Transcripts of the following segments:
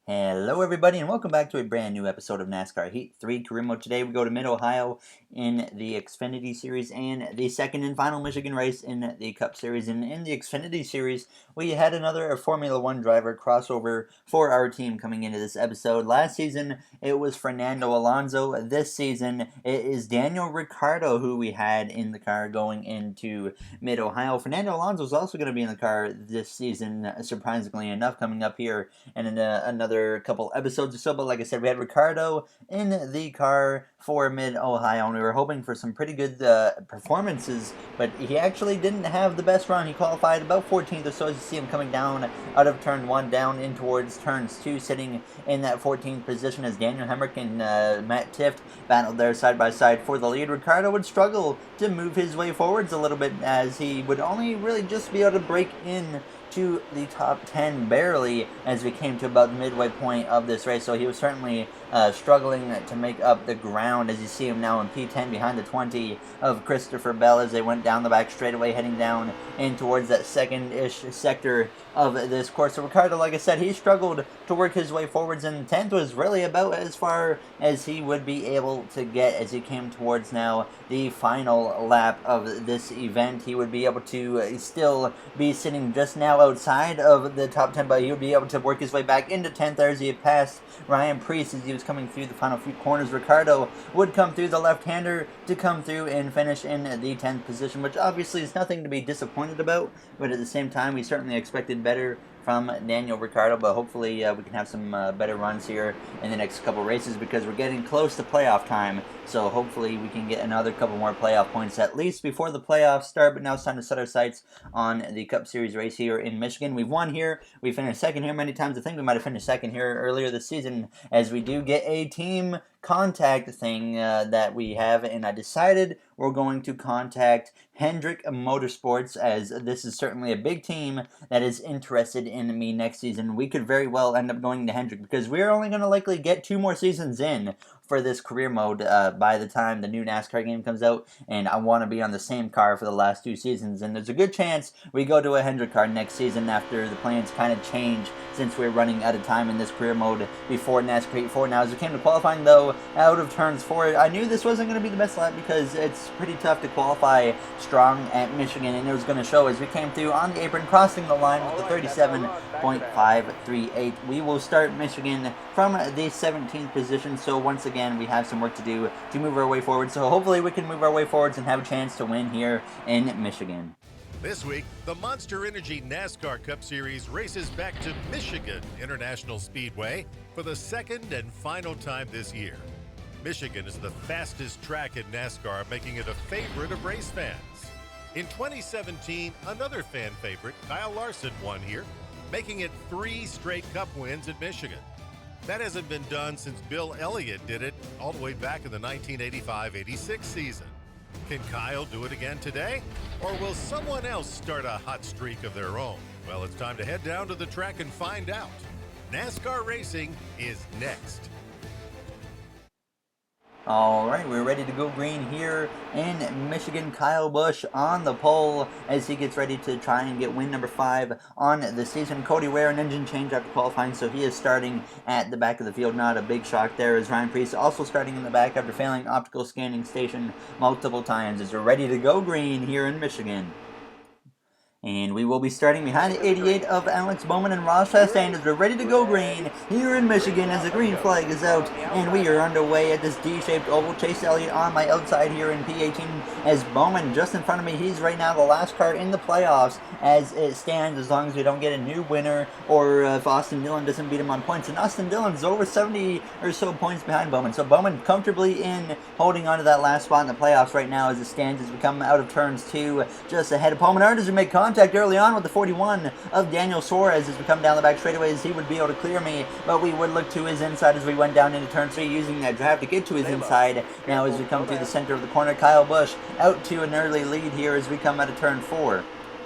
Hello, everybody, and welcome back to a brand new episode of NASCAR Heat 3 Career Mode. Today, we go to Mid-Ohio in the Xfinity Series and the second and final Michigan race in the Cup Series. And in the Xfinity Series, we had another Formula One driver crossover for our team coming into this episode. Last season, it was Fernando Alonso. This season, it is Daniel Ricciardo who we had in the car going into Mid-Ohio. Fernando Alonso is also going to be in the car this season, surprisingly enough, coming up here and in another couple episodes or so. But like I said, we had Ricciardo in the car for Mid-Ohio, and we were hoping for some pretty good performances, but he actually didn't have the best run. He qualified about 14th or so, as you see him coming down out of turn 1, down in towards turns 2, sitting in that 14th position as Daniel Hemrick and Matt Tifft battled there side by side for the lead. Ricciardo would struggle to move his way forwards a little bit, as he would only really just be able to break in to the top 10 barely as we came to about the midway point of this race. So he was certainly struggling to make up the ground, as you see him now in P10 behind the 20 of Christopher Bell as they went down the back straightaway, heading down in towards that second-ish sector of this course. So Ricciardo, like I said, he struggled to work his way forwards, and 10th was really about as far as he would be able to get as he came towards now the final lap of this event. He would be able to still be sitting just now outside of the top 10, but he would be able to work his way back into 10th as he had passed Ryan Preece as he was coming through the final few corners. Ricciardo would come through, the left-hander, to come through and finish in the 10th position, which obviously is nothing to be disappointed about, but at the same time, we certainly expected better from Daniel Ricciardo, but hopefully we can have some better runs here in the next couple races, because we're getting close to playoff time. So hopefully we can get another couple more playoff points at least before the playoffs start. But now it's time to set our sights on the Cup Series race here in Michigan. We've won here. We finished second here many times. I think we might have finished second here earlier this season, as we do get a team contact thing that we have, and I decided we're going to contact Hendrick Motorsports, as this is certainly a big team that is interested in me next season. We could very well end up going to Hendrick, because we're only going to likely get 2 more seasons in for this career mode by the time the new NASCAR game comes out, and I want to be on the same car for the last 2 seasons, and there's a good chance we go to a Hendrick car next season after the plans kind of change, since we're running out of time in this career mode before NASCAR Heat 4. Now, as we came to qualifying, though, out of turns 4, I knew this wasn't going to be the best lap, because it's pretty tough to qualify strong at Michigan, and it was going to show as we came through on the apron, crossing the line with the 37.538. We will start Michigan from the 17th position, so once again, we have some work to do to move our way forward, so hopefully we can move our way forwards and have a chance to win here in Michigan. This week, the Monster Energy NASCAR Cup Series races back to Michigan International Speedway for the second and final time this year. Michigan is the fastest track in NASCAR, making it a favorite of race fans. In 2017, another fan favorite, Kyle Larson, won here, making it 3 straight Cup wins at Michigan. That hasn't been done since Bill Elliott did it all the way back in the 1985-86 season. Can Kyle do it again today? Or will someone else start a hot streak of their own? Well, it's time to head down to the track and find out. NASCAR racing is next. Alright, we're ready to go green here in Michigan. Kyle Busch on the pole as he gets ready to try and get win number 5 on the season. Cody Ware, an engine change after qualifying, so he is starting at the back of the field. Not a big shock there, as Ryan Preece also starting in the back after failing optical scanning station multiple times, as we're ready to go green here in Michigan. And we will be starting behind the 88 of Alex Bowman and Ross Chastain as we're ready to go green here in Michigan as the green flag is out. And we are underway at this D-shaped oval. Chase Elliott on my outside here in P18 as Bowman just in front of me. He's right now the last car in the playoffs as it stands, as long as we don't get a new winner or if Austin Dillon doesn't beat him on points. And Austin Dillon's over 70 or so points behind Bowman. So Bowman comfortably in, holding on to that last spot in the playoffs right now as it stands as we come out of turns 2 just ahead of Palmenard as we make contact early on with the 41 of Daniel Suarez as we come down the back straightaways. He would be able to clear me, but we would look to his inside as we went down into turn 3 using that draft to get to his inside. Now as we come through the center of the corner, Kyle Busch out to an early lead here as we come out of turn 4.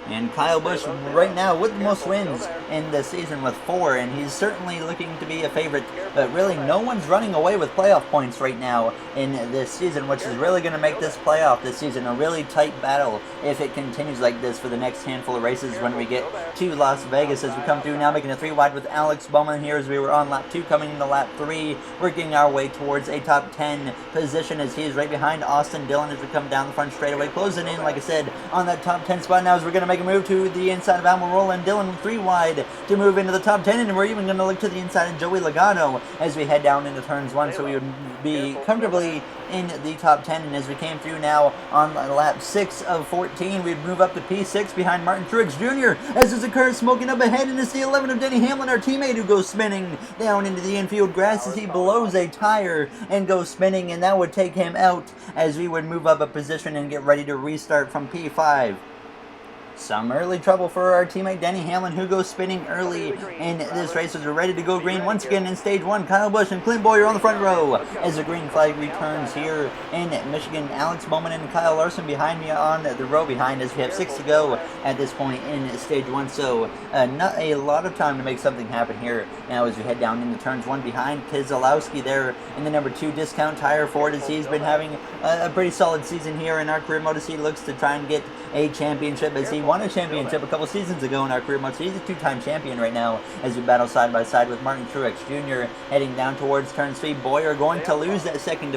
And Kyle Busch right now with the most wins in the season with 4, and he's certainly looking to be a favorite, but really no one's running away with playoff points right now in this season, which is really going to make this playoff this season a really tight battle if it continues like this for the next handful of races when we get to Las Vegas. As we come through now, making a 3 wide with Alex Bowman here as we were on lap 2, coming into lap 3, working our way towards a top 10 position as he is right behind Austin Dillon as we come down the front straightaway, closing in, like I said, on that top 10 spot now as we're going to make a move to the inside of Almirola and Dillon 3 wide to move into the top 10, and we're even going to look to the inside of Joey Logano as we head down into turns 1, so we would be comfortably in the top 10. And as we came through now on lap 6 of 14, we'd move up to P6 behind Martin Truex Jr. as there's a car smoking up ahead, and it's the 11 of Denny Hamlin, our teammate, who goes spinning down into the infield grass as he blows a tire and goes spinning, and that would take him out as we would move up a position and get ready to restart from P5. Some early trouble for our teammate Denny Hamlin, who goes spinning early in this race as we're ready to go green once again in stage 1. Kyle Busch and Clint Bowyer on the front row as the green flag returns here in Michigan. Alex Bowman and Kyle Larson behind me on the row behind as we have 6 to go at this point in stage 1. So not a lot of time to make something happen here now as we head down into turns 1 behind Keselowski there in the number 2 discount tire Ford, as he's been having a pretty solid season here in our career mode as he looks to try and get a championship, as he won a championship a couple seasons ago in our career mode, so he's a 2-time champion right now as we battle side by side with Martin Truex Jr. heading down towards turn 3. Bowyer going to lose that second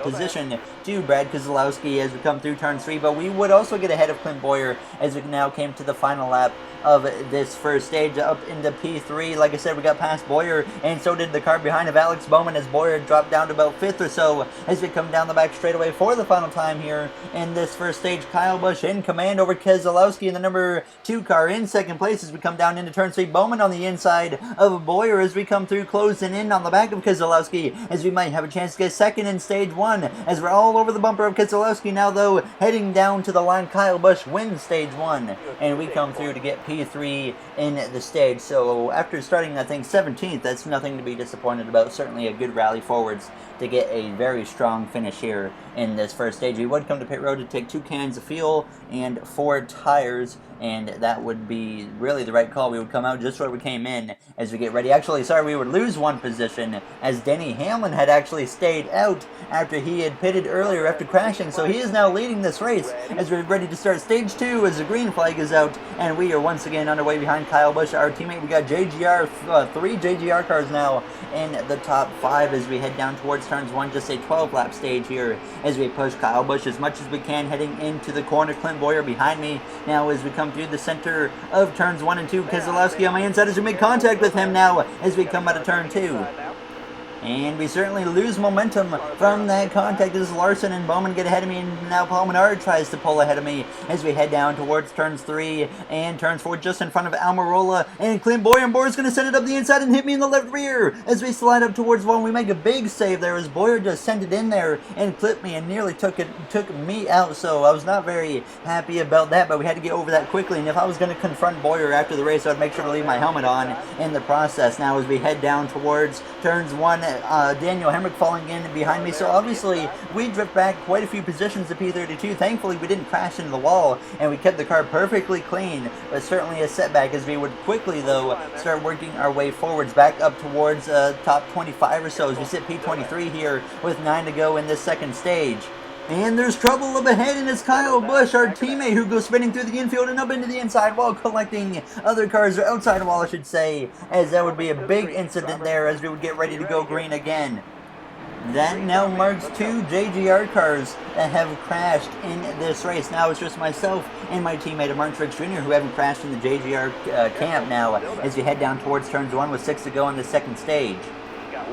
position to Brad Keselowski as we come through turn 3, but we would also get ahead of Clint Bowyer as we now came to the final lap of this first stage up into P3. Like I said, we got past Bowyer, and so did the car behind of Alex Bowman as Bowyer dropped down to about 5th or so as we come down the back straightaway for the final time here in this first stage. Kyle Busch in command over Keselowski in the number 2 car in second place as we come down into turn 3. Bowman on the inside of Bowyer as we come through, closing in on the back of Keselowski as we might have a chance to get second in stage 1 as we're all over the bumper of Keselowski now, though heading down to the line. Kyle Busch wins stage 1 and we come through to get P3 in the stage. So after starting, I think, 17th, that's nothing to be disappointed about. Certainly a good rally forwards to get a very strong finish here in this first stage. We would come to pit road to take 2 cans of fuel and 4 tires, and that would be really the right call. We would come out just where we came in as we get ready. Actually, sorry, we would lose 1 position as Denny Hamlin had actually stayed out after he had pitted earlier after crashing. So he is now leading this race as we're ready to start stage 2 as the green flag is out, and we are once again underway behind Kyle Busch, our teammate. We got JGR, 3 JGR cars now in the top 5 as we head down towards turns 1, just a 12-lap stage here as we push Kyle Busch as much as we can heading into the corner. Clint Bowyer behind me now as we come through the center of turns 1 and 2. Keselowski on my inside as we make contact with him now as we come out of turn 2. And we certainly lose momentum from that contact as Larson and Bowman get ahead of me, and now Paul Menard tries to pull ahead of me as we head down towards turns 3 and turns 4, just in front of Almirola and Clint Bowyer. And Bowyer's going to send it up the inside and hit me in the left rear as we slide up towards 1. We make a big save there as Bowyer just sent it in there and clipped me and nearly took me out. So I was not very happy about that, but we had to get over that quickly. And if I was going to confront Bowyer after the race, I'd make sure to leave my helmet on in the process. Now as we head down towards turns 1, Daniel Hemrick falling in behind me. So obviously we drift back quite a few positions to P32. Thankfully we didn't crash into the wall and we kept the car perfectly clean, but certainly a setback as we would quickly though start working our way forwards back up towards top 25 or so as we sit P23 here with 9 to go in this second stage. And there's trouble up ahead, and it's Kyle Busch, our teammate, who goes spinning through the infield and up into the inside wall, collecting other cars, or outside wall I should say, as that would be a big incident there as we would get ready to go green again. That now marks 2 JGR cars that have crashed in this race. Now it's just myself and my teammate Martin Truex Jr. who haven't crashed in the JGR camp now as we head down towards turns 1 with 6 to go in the second stage.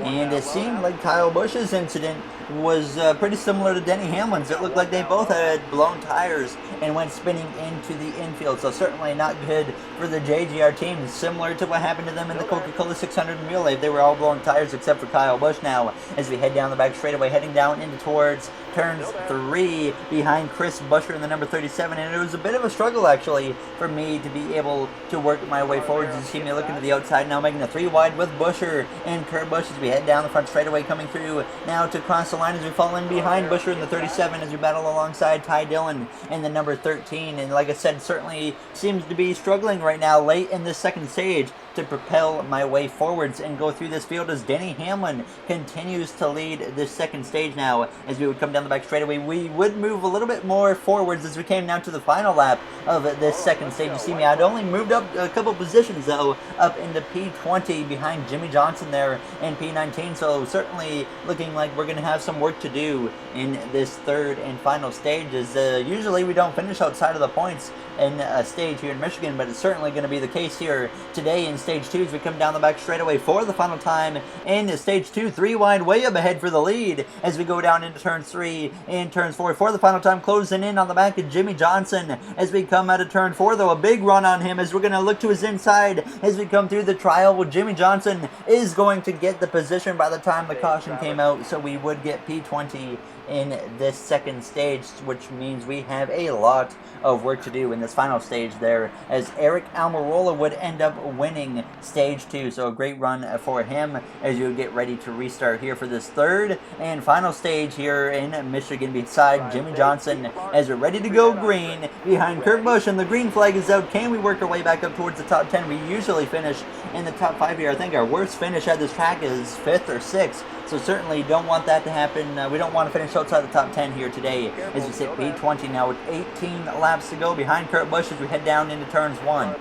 And it seemed like Kyle Busch's incident was pretty similar to Denny Hamlin's. It looked like they both had blown tires and went spinning into the infield. So certainly not good for the JGR team, similar to what happened to them in the Coca-Cola 600 in real life. They were all blowing tires except for Kyle Busch now as we head down the back straightaway, heading down into towards turns 3 behind Chris Buescher in the number 37, and it was a bit of a struggle actually for me to be able to work my way forward. You see me looking to the outside now, making a 3 wide with Buescher and Kurt Busch as we head down the front straightaway, coming through now to cross the line as we fall in behind Buescher in the 37 as we battle alongside Ty Dillon in the number 13. And like I said, certainly seems to be struggling right now late in this second stage to propel my way forwards and go through this field as Denny Hamlin continues to lead this second stage now. As we would come down the back straightaway, we would move a little bit more forwards as we came down to the final lap of this second stage. You see me, I'd only moved up a couple positions though, up into P20 behind Jimmy Johnson there in P19, so certainly looking like we're going to have some work to do in this third and final stage, as usually we don't finish outside of the points in a stage here in Michigan, but it's certainly going to be the case here today in stage 2 as we come down the back straightaway for the final time in stage 2, 3 wide, way up ahead for the lead as we go down into turns 3 and turns 4 for the final time, closing in on the back of Jimmy Johnson as we come out of turn 4 though. A big run on him as we're going to look to his inside as we come through the trial. Well, Jimmy Johnson is going to get the position by the time the caution came out, so we would get P20 in this second stage, which means we have a lot of work to do in this final stage there, as Eric Almirola would end up winning stage 2. So a great run for him as you get ready to restart here for this third and final stage here in Michigan beside Jimmy Johnson as we're ready to go green behind Kurt Busch, and the green flag is out. Can we work our way back up towards the top 10? We usually finish in the top 5 here. I think our worst finish at this track is 5th or 6th. So certainly don't want that to happen. We don't want to finish outside the top 10 here today as we sit P20 now with 18 laps to go behind Kurt Busch as we head down into turns 1.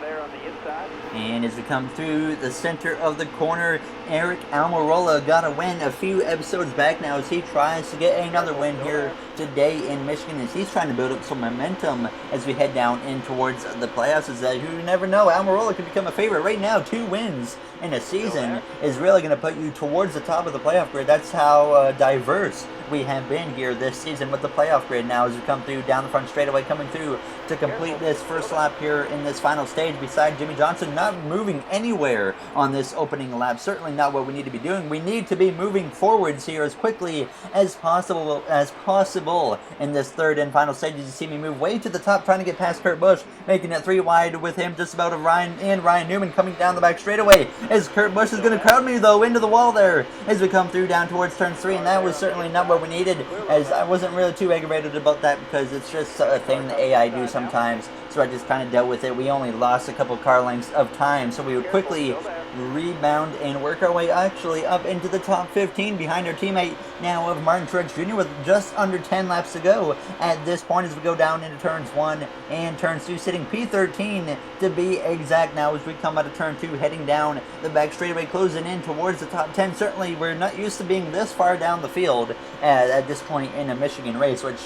And as we come through the center of the corner, Eric Almirola got a win a few episodes back now as he tries to get another win here today in Michigan, as he's trying to build up some momentum as we head down in towards the playoffs. As you never know, Almirola could become a favorite. Right now, 2 wins in a season is really going to put you towards the top of the playoff grid. That's how diverse we have been here this season with the playoff grid now as we come through down the front straightaway, coming through to complete this first lap here in this final stage beside Jimmy Johnson, not moving anywhere on this opening lap. Certainly not what we need to be doing. We need to be moving forwards here as quickly as possible in this third and final stage. As you see me move way to the top, trying to get past Kurt Busch, making it 3 wide with him just about of Ryan Newman coming down the back straightaway, as Kurt Busch is going to crowd me though into the wall there as we come through down towards turn 3, and that was certainly not what we needed, as I wasn't really too aggravated about that because it's just a thing the AI do sometimes, so I just kind of dealt with it. We only lost a couple car lengths of time, so we would quickly rebound and work our way actually up into the top 15 behind our teammate now of Martin Truex Jr. with just under 10 laps to go at this point as we go down into turns 1 and turns 2, sitting P13 to be exact now as we come out of turn 2, heading down the back straightaway, closing in towards the top 10. Certainly we're not used to being this far down the field at this point in a Michigan race, which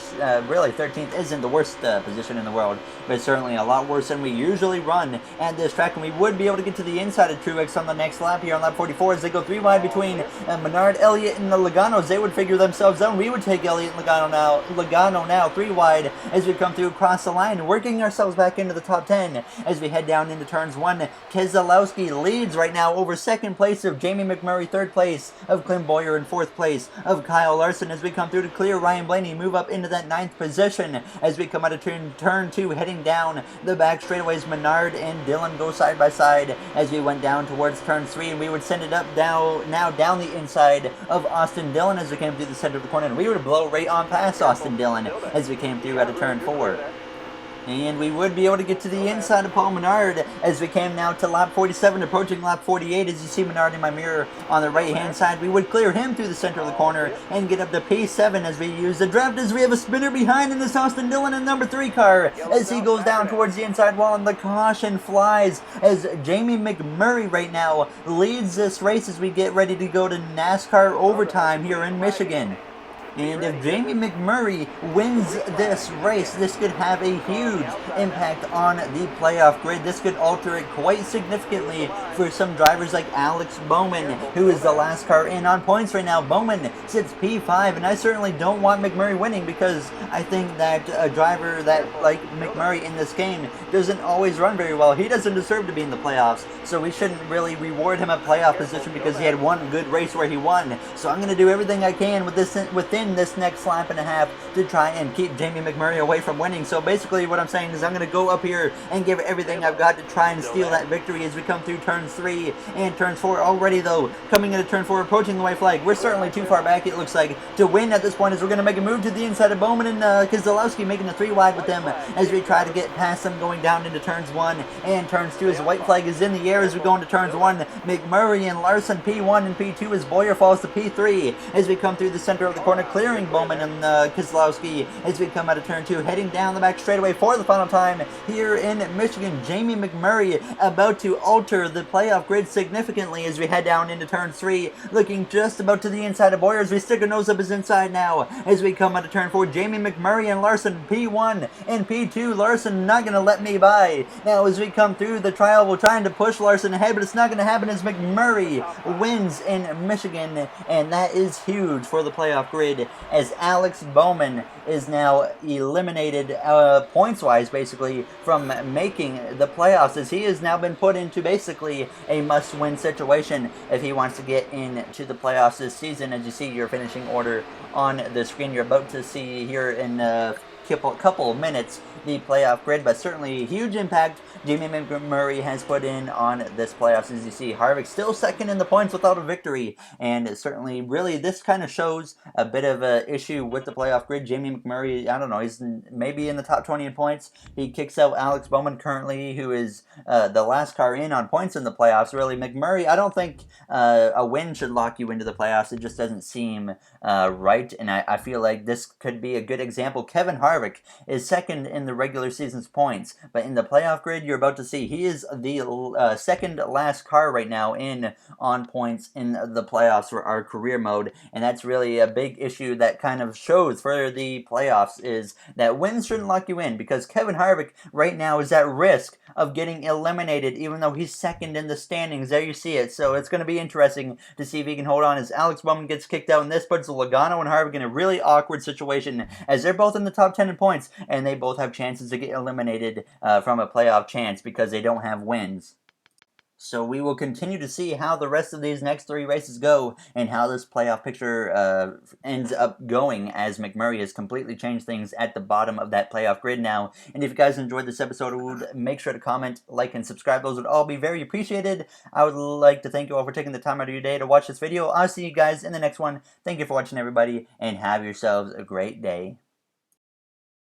really 13th isn't the worst position in the world, but certainly a lot worse than we usually run at this track. And we would be able to get to the inside of Truex on the next lap here on lap 44 as they go 3 wide between Menard, Elliott, and the Logano's. They would figure themselves out. We would take Elliott and Logano now 3 wide as we come through across the line, working ourselves back into the top 10 as we head down into turns 1. Keselowski leads right now over 2nd place of Jamie McMurray, 3rd place of Clint Bowyer, and 4th place of Kyle Larson as we come through to clear Ryan Blaney, move up into that 9th position as we come out of turn 2, heading down the back straightaways. Menard and Dillon go side by side as we went down towards turn 3, and we would send it up down the inside of Austin Dillon as we came through the center of the corner, and we would blow right on past Austin Dillon as we came through out of turn 4. And we would be able to get to the inside of Paul Menard as we came now to lap 47, approaching lap 48. As you see Menard in my mirror on the right-hand side, we would clear him through the center of the corner and get up to P7 as we use the draft, as we have a spinner behind in this Austin Dillon in number 3 car as he goes down towards the inside wall, and the caution flies as Jamie McMurray right now leads this race as we get ready to go to NASCAR overtime here in Michigan. And if Jamie McMurray wins this race, this could have a huge impact on the playoff grid. This could alter it quite significantly for some drivers like Alex Bowman, who is the last car in on points right now. Bowman sits P5, and I certainly don't want McMurray winning because I think that a driver that like McMurray in this game doesn't always run very well. He doesn't deserve to be in the playoffs, so we shouldn't really reward him a playoff position because he had one good race where he won. So I'm going to do everything I can within this next lap and a half to try and keep Jamie McMurray away from winning. So basically what I'm saying is I'm going to go up here and give everything I've got to try and steal that victory as we come through turns 3 and turns 4. Already though, coming into turn 4, approaching the white flag. We're certainly too far back, it looks like, to win at this point, as we're going to make a move to the inside of Bowman and Keselowski, making a 3 wide with them as we try to get past them going down into turns 1 and turns 2 as the white flag is in the air as we go into turns 1. McMurray and Larson P1 and P2 as Boyer falls to P3 as we come through the center of the corner, clearing Bowman and Keselowski as we come out of turn 2, heading down the back straightaway for the final time here in Michigan. Jamie McMurray about to alter the playoff grid significantly as we head down into turn 3, looking just about to the inside of Boyer as we stick our nose up his inside now as we come out of turn 4. Jamie McMurray and Larson P1 and P2. Larson not going to let me by. Now as we come through the trial, we're trying to push Larson ahead, but it's not going to happen as McMurray wins in Michigan, and that is huge for the playoff grid as Alex Bowman is now eliminated points-wise basically from making the playoffs, as he has now been put into basically a must-win situation if he wants to get into the playoffs this season. As you see your finishing order on the screen, you're about to see here in a couple of minutes the playoff grid, but certainly a huge impact Jamie McMurray has put in on this playoffs. As you see, Harvick still second in the points without a victory, and certainly really this kind of shows a bit of an issue with the playoff grid. Jamie McMurray, I don't know, he's maybe in the top 20 in points. He kicks out Alex Bowman currently, who is the last car in on points in the playoffs. Really, McMurray, I don't think a win should lock you into the playoffs. It just doesn't seem right, and I feel like this could be a good example. Kevin Harvick is second in the regular season's points, but in the playoff grid, you're about to see he is the second last car right now in on points in the playoffs for our career mode, and that's really a big issue that kind of shows for the playoffs, is that wins shouldn't lock you in, because Kevin Harvick right now is at risk of getting eliminated even though he's second in the standings. There you see it. So it's going to be interesting to see if he can hold on as Alex Bowman gets kicked out, and this puts Logano and Harvick in a really awkward situation as they're both in the top 10 in points and they both have chances to get eliminated from a playoff chance because they don't have wins. So we will continue to see how the rest of these next 3 races go and how this playoff picture ends up going, as McMurray has completely changed things at the bottom of that playoff grid now. And if you guys enjoyed this episode, make sure to comment, like, and subscribe. Those would all be very appreciated. I would like to thank you all for taking the time out of your day to watch this video. I'll see you guys in the next one. Thank you for watching, everybody, and have yourselves a great day.